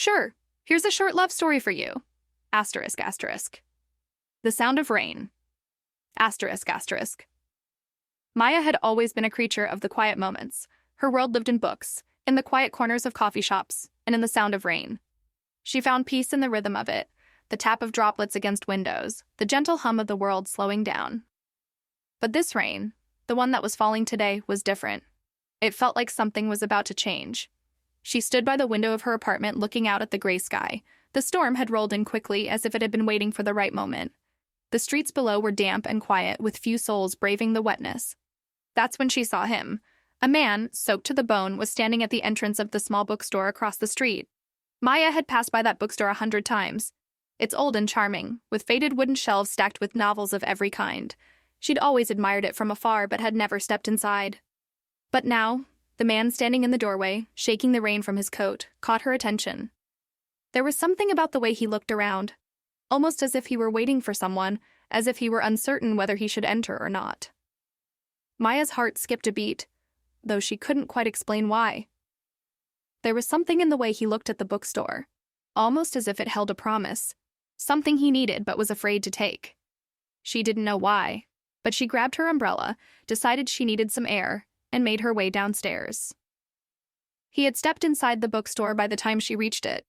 Sure, here's a short love story for you. Asterisk, asterisk. The sound of rain. Asterisk, asterisk. Maya had always been a creature of the quiet moments. Her world lived in books, in the quiet corners of coffee shops, and in the sound of rain. She found peace in the rhythm of it, the tap of droplets against windows, the gentle hum of the world slowing down. But this rain, the one that was falling today, was different. It felt like something was about to change. She stood by the window of her apartment looking out at the gray sky. The storm had rolled in quickly as if it had been waiting for the right moment. The streets below were damp and quiet, with few souls braving the wetness. That's when she saw him. A man, soaked to the bone, was standing at the entrance of the small bookstore across the street. Maya had passed by that bookstore 100 times. It's old and charming, with faded wooden shelves stacked with novels of every kind. She'd always admired it from afar but had never stepped inside. But now, the man standing in the doorway, shaking the rain from his coat, caught her attention. There was something about the way he looked around, almost as if he were waiting for someone, as if he were uncertain whether he should enter or not. Maya's heart skipped a beat, though she couldn't quite explain why. There was something in the way he looked at the bookstore, almost as if it held a promise, something he needed but was afraid to take. She didn't know why, but she grabbed her umbrella, decided she needed some air, and made her way downstairs. He had stepped inside the bookstore by the time she reached it.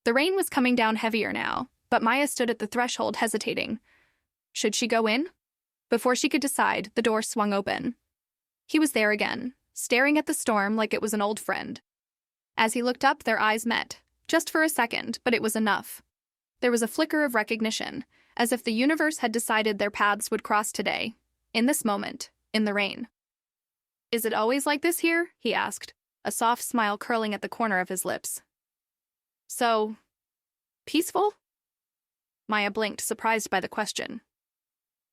The rain was coming down heavier now, but Maya stood at the threshold hesitating. Should she go in? Before she could decide, the door swung open. He was there again, staring at the storm like it was an old friend. As he looked up, their eyes met, just for a second, but it was enough. There was a flicker of recognition, as if the universe had decided their paths would cross today, in this moment, in the rain. Is it always like this here? He asked, a soft smile curling at the corner of his lips. So, peaceful? Maya blinked, surprised by the question.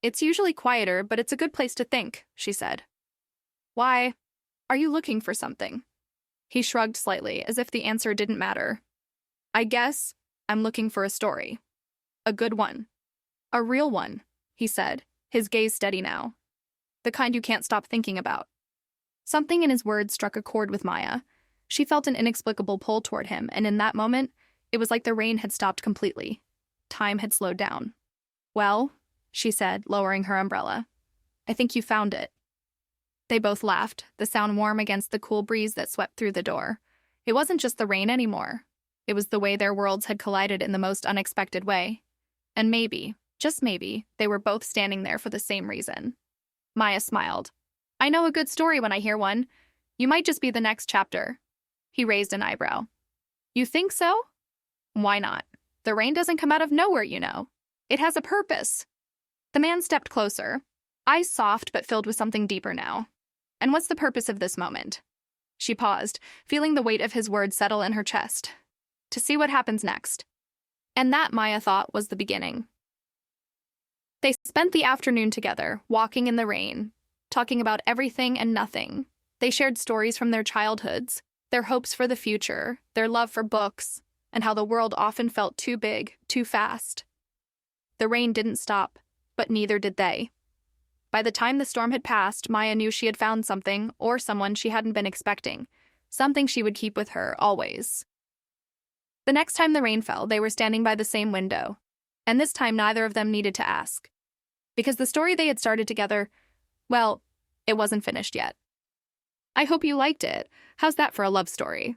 It's usually quieter, but it's a good place to think, she said. Why? Are you looking for something? He shrugged slightly, as if the answer didn't matter. I guess I'm looking for a story. A good one. A real one, he said, his gaze steady now. The kind you can't stop thinking about. Something in his words struck a chord with Maya. She felt an inexplicable pull toward him, and in that moment, it was like the rain had stopped completely. Time had slowed down. Well, she said, lowering her umbrella, I think you found it. They both laughed, the sound warm against the cool breeze that swept through the door. It wasn't just the rain anymore. It was the way their worlds had collided in the most unexpected way. And maybe, just maybe, they were both standing there for the same reason. Maya smiled. I know a good story when I hear one. You might just be the next chapter. He raised an eyebrow. You think so? Why not? The rain doesn't come out of nowhere, you know. It has a purpose. The man stepped closer, eyes soft but filled with something deeper now. And what's the purpose of this moment? She paused, feeling the weight of his words settle in her chest. To see what happens next. And that, Maya thought, was the beginning. They spent the afternoon together, walking in the rain, talking about everything and nothing. They shared stories from their childhoods, their hopes for the future, their love for books, and how the world often felt too big, too fast. The rain didn't stop, but neither did they. By the time the storm had passed, Maya knew she had found something, or someone she hadn't been expecting, something she would keep with her, always. The next time the rain fell, they were standing by the same window, and this time neither of them needed to ask. Because the story they had started together, well, it wasn't finished yet. I hope you liked it. How's that for a love story?